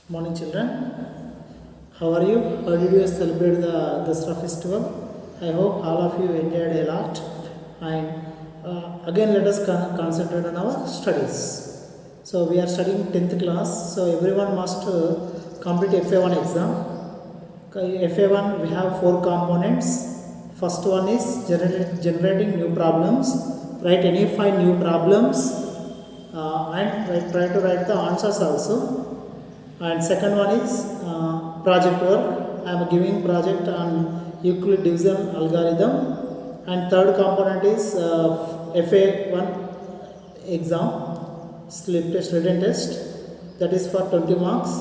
Morning, children. How are you? How did you celebrate the Dasra festival? I hope all of you enjoyed a lot. And again, let us concentrate on our studies. So we are studying 10th class. So everyone must complete FA1 exam. FA1 we have 4 components. First one is generating new problems. Write any 5 new problems and try to write the answers also. And second one is project work. I am giving project on Euclid division algorithm. And third component is FA1 exam, slip test, written test, that is for 20 marks.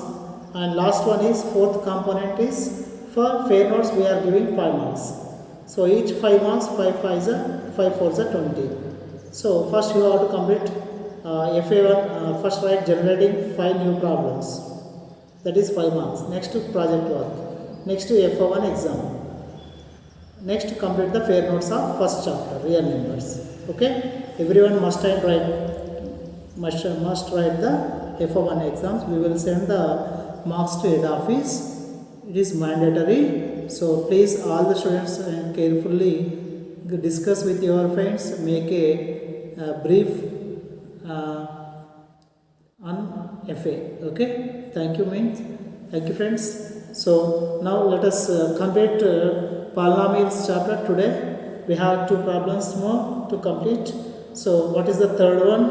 And last one is fourth component is for fair notes, we are giving 5 marks. So each 5 marks, 5 4s are 20. So first you have to complete FA1, first write generating 5 new problems. That is 5 marks. Next to project work. Next to FA1 exam. Next to complete the fair notes of first chapter, real numbers. Okay? Everyone must write the FA1 exams. We will send the marks to head office. It is mandatory. So please all the students carefully discuss with your friends. Make a brief on FA. Okay? Thank you, thank you, friends. So now let us complete polynomials chapter today. We have 2 problems more to complete. So what is the third one?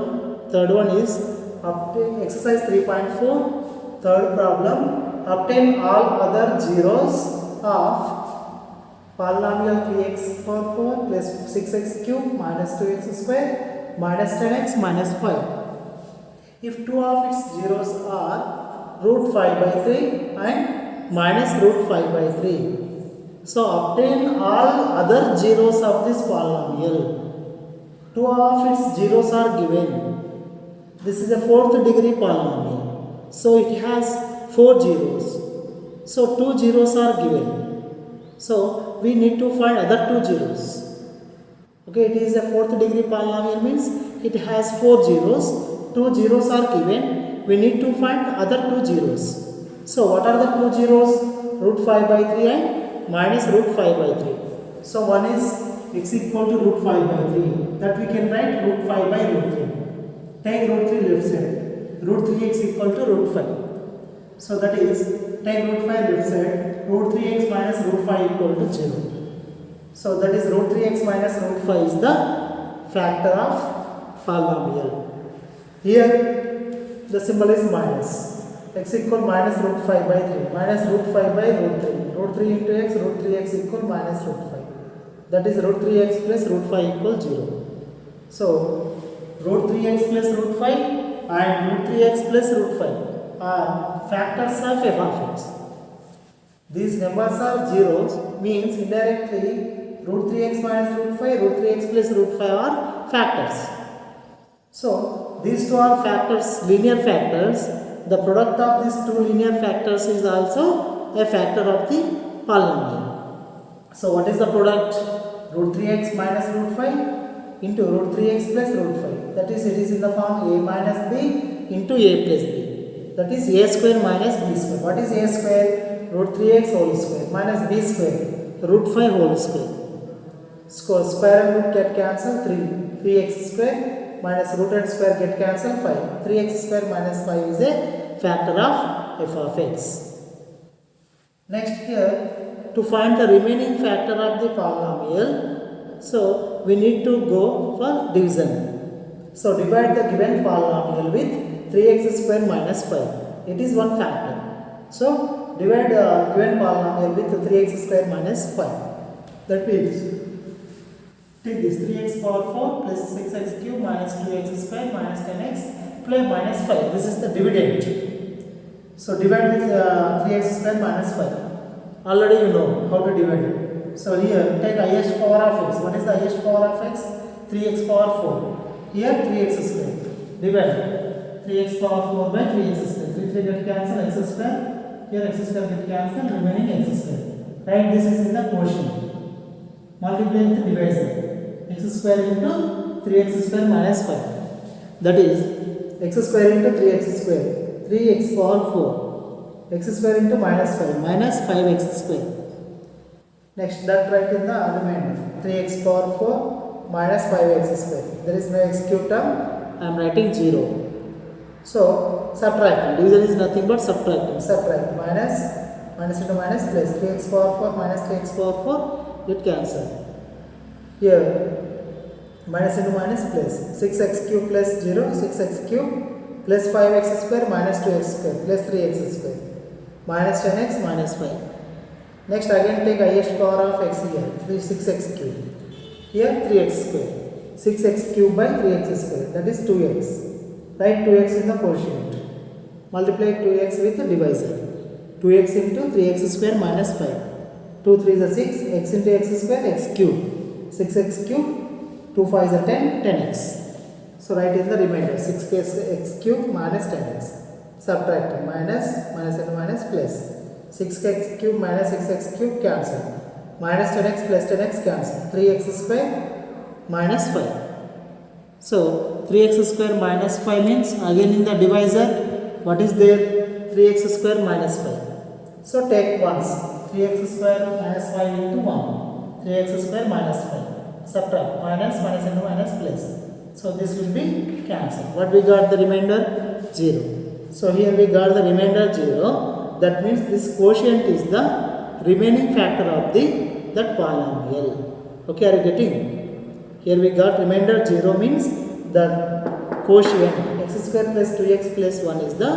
Third one is obtain exercise 3.4. Third problem, obtain all other zeros of polynomial 3x power 4 plus 6x cube minus 2x square minus 10x minus 5. If 2 of its zeros are root 5 by 3 and minus root 5 by 3. So obtain all other zeros of this polynomial. 2 of its zeros are given. This is a 4th degree polynomial. So it has 4 zeros. So 2 zeros are given. So we need to find other 2 zeros. Okay, it is a 4th degree polynomial, means it has 4 zeros. 2 zeros are given. We need to find other 2 zeros. So what are the 2 zeros? Root 5 by 3 and minus root 5 by 3. So one is x equal to root 5 by 3. That we can write root 5 by root 3. Take root 3 left side. Root 3x equal to root 5. So that is, take root 5 left side. Root 3x minus root 5 equal to 0. So that is root 3x minus root 5 is the factor of polynomial. Here the symbol is minus. X equal minus root 5 by 3. Minus root 5 by root 3. Root 3 into x, root 3x equal minus root 5. That is root 3x plus root 5 equal 0. So root 3x plus root 5 and root 3x plus root 5 are factors of f of x. These numbers are zeros, means indirectly root 3x minus root 5, root 3x plus root 5 are factors. So these 2 are factors, linear factors. The product of these 2 linear factors is also a factor of the polynomial. So what is the product? Root 3x minus root 5 into root 3x plus root 5. That is, it is in the form a minus b into a plus b. That is a square minus b square. What is a square? Root 3x whole square minus b square root 5 whole square. Square and root get cancelled, 3x square minus root and square get cancelled, 5. 3x square minus 5 is a factor of f of x. Next here, to find the remaining factor of the polynomial, so we need to go for division. So divide the given polynomial with 3x square minus 5. It is one factor. So divide the given polynomial with 3x square minus 5. That means take this 3x power 4 plus 6x cube minus 2x square minus 10x plus minus 5. This is the dividend. So divide with 3x square minus 5. Already you know how to divide it. So here take highest power of x. What is the highest power of x? 3x power 4. Here 3x square. Divide 3x power 4 by 3x square. 3 get cancelled, x square. Here x square get cancelled, remaining x square. Right, this is in the quotient. Multiply with divisor. X square into 3x square minus 5. That is x square into 3x square. 3x power 4. x square into minus 5, minus 5x square. Next, that write in the remainder, 3x power 4 minus 5x square. There is no x cube term, I am writing 0. So, subtract, division is nothing but subtract. Subtract, minus into minus plus 3x power 4 minus 3x power 4, it cancel. Here, minus into minus plus 6x cube plus 0, 6x cube plus 5x square minus 2x square plus 3x square minus 10x minus 5. Next, again take highest power of x here, 6x cube. Here 3x square, 6x cube by 3x square, that is 2x. Write 2x in the quotient. Multiply 2x with the divisor. 2x into 3x square minus 5. 2 3 is a 6, x into x square, x cube. 6x cube, 2 5 is a 10, 10x. So write in the remainder, 6x cube minus 10x. Subtract, minus into minus plus. 6x cube minus 6x cube cancel. Minus 10x plus 10x cancel. 3x square minus 5. So 3x square minus 5 means again in the divisor, what is there? 3x square minus 5. So take once, 3x square minus 5 into 1. 3x square minus 5. Subtract, minus into minus plus. So this will be cancelled. What we got the remainder? 0. So here we got the remainder 0. That means this quotient is the remaining factor of that polynomial. Okay, are you getting? Here we got remainder 0 means the quotient x square plus 2x plus 1 is the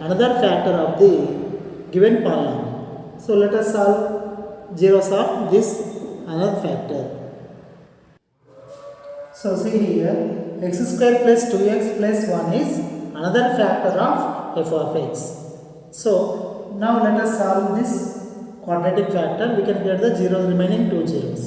another factor of the given polynomial. So let us solve zeros of this another factor. So see here, x square plus 2x plus 1 is another factor of f of x. So now let us solve this quadratic factor. We can get the zeros, remaining 2 zeros.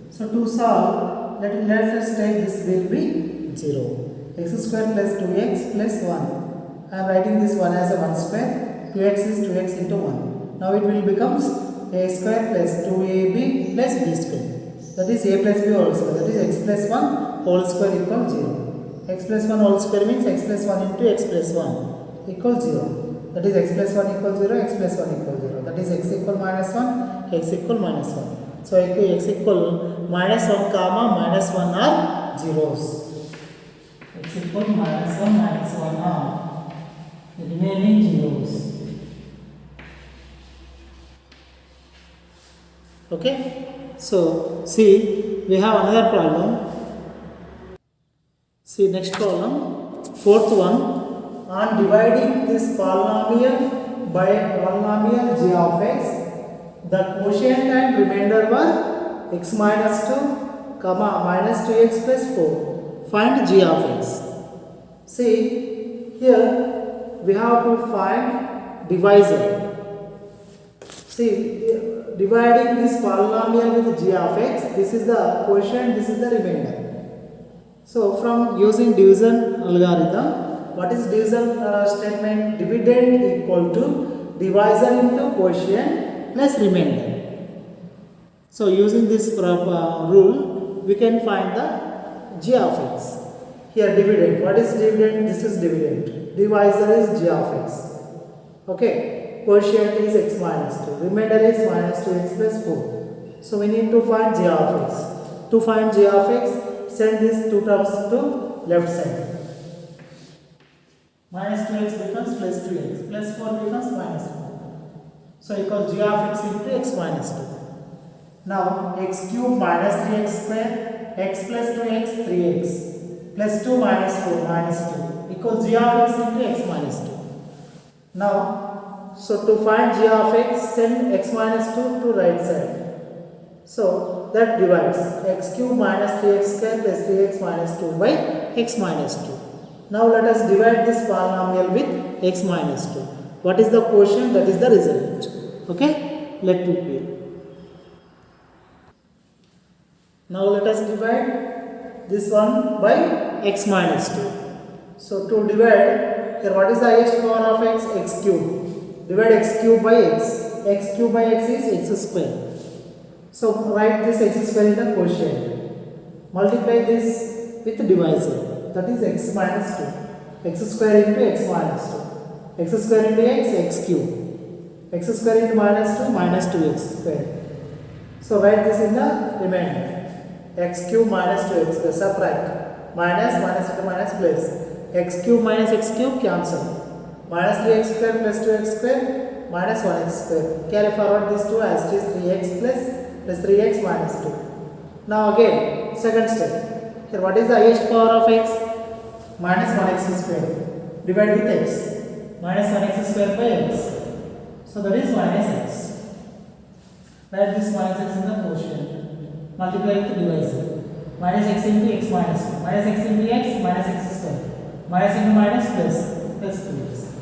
So to solve, let us take this will be 0. X square plus 2x plus 1. I am writing this 1 as a 1 square. 2x is 2x into 1. Now it will becomes a square plus 2ab plus b square. That is a plus b whole square. That is x plus 1 whole square equals 0. X plus 1 whole square means x plus 1 into x plus 1 equals 0. That is x plus 1 equals 0, x plus 1 equals 0. That is x equal minus 1, x equal minus 1. So x equal minus 1 comma minus 1 are zeros. X equal minus 1 are the remaining zeros. Okay. So see, we have another problem. See next problem, fourth one. On dividing this polynomial by polynomial g of x, the quotient and remainder were x minus 2, comma minus 2x plus 4. Find g of x. See, here we have to find divisor. See, dividing this polynomial with g of x, this is the quotient, this is the remainder. So from using division algorithm, what is division statement? Dividend equal to divisor into quotient plus remainder. So using this rule, we can find the g of x. Here dividend. What is dividend? This is dividend. Divisor is g of x. Okay. Quotient is x minus 2. Remainder is minus 2x plus 4. So we need to find g of x. To find g of x, send these two terms to left side. Minus 2x becomes plus 2x, plus 4 becomes minus 4. So equal g of x into x minus 2. Now x cube minus 3x square, x plus 2x, 3x, plus 2 minus 4 minus 2 equals g of x into x minus 2. Now, so to find g of x, send x minus 2 to right side. So that divides x cube minus 3x square plus 3x minus 2 by x minus 2. Now let us divide this polynomial with x minus 2. What is the quotient? That is the result. Okay? Let it be. Now let us divide this one by x minus 2. So to divide, here what is the highest power of x? X cube. Divide x cube by x. X cube by x is x square. So write this x square in the quotient. Multiply this with the divisor. That is x minus 2. X square into x minus 2. X square into x, x cube. x square into minus 2x square. So write this in the remainder. X cube minus 2x square. Subtract. Minus into minus plus. X cube minus x cube cancel. Minus 3x square plus 2x square minus 1x square. Carry forward these two as it is 3x plus 3x minus 2. Now again, second step. Here what is the highest power of x? Minus 1x square. Divide with x. Minus 1x square by x. So that is minus x. Write this minus x in the quotient. Multiply with the divisor. Minus x into x minus 1. Minus x into x minus x square. Minus into minus plus 3x.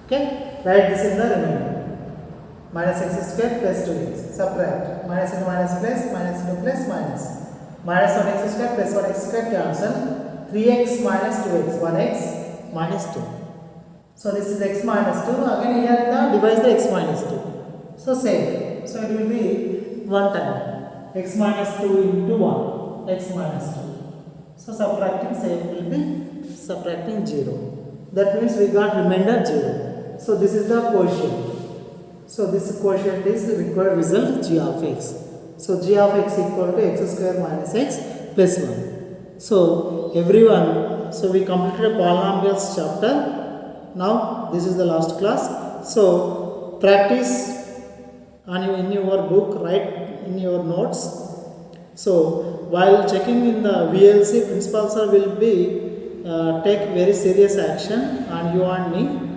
Okay? Write this in the remainder. Minus x square plus 2x. Subtract. Minus into minus plus, minus into plus minus. Minus 1x square plus 1x square cancel. 3x minus 2x. 1x minus 2. So this is x minus 2. Again here the divide the x minus 2. So same. So it will be 1 time. X minus 2 into 1. X minus 2. So subtracting same will be subtracting 0. That means we got remainder 0. So this is the quotient. So this quotient is the required result g of x. So g of x equal to x square minus x plus 1. So everyone, so we completed a polynomials chapter. Now this is the last class. So practice in your book, write in your notes. So while checking in the VLC, principal sir will be take very serious action on you and me.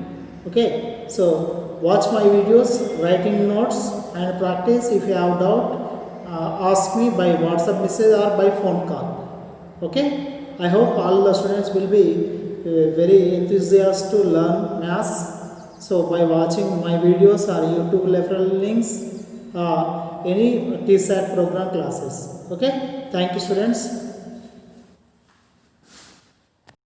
Okay, so watch my videos, writing notes and practice. If you have doubt, ask me by WhatsApp message or by phone call. Okay, I hope all the students will be very enthusiastic to learn maths. So by watching my videos or YouTube referral links, any TSAT program classes. Okay, thank you students.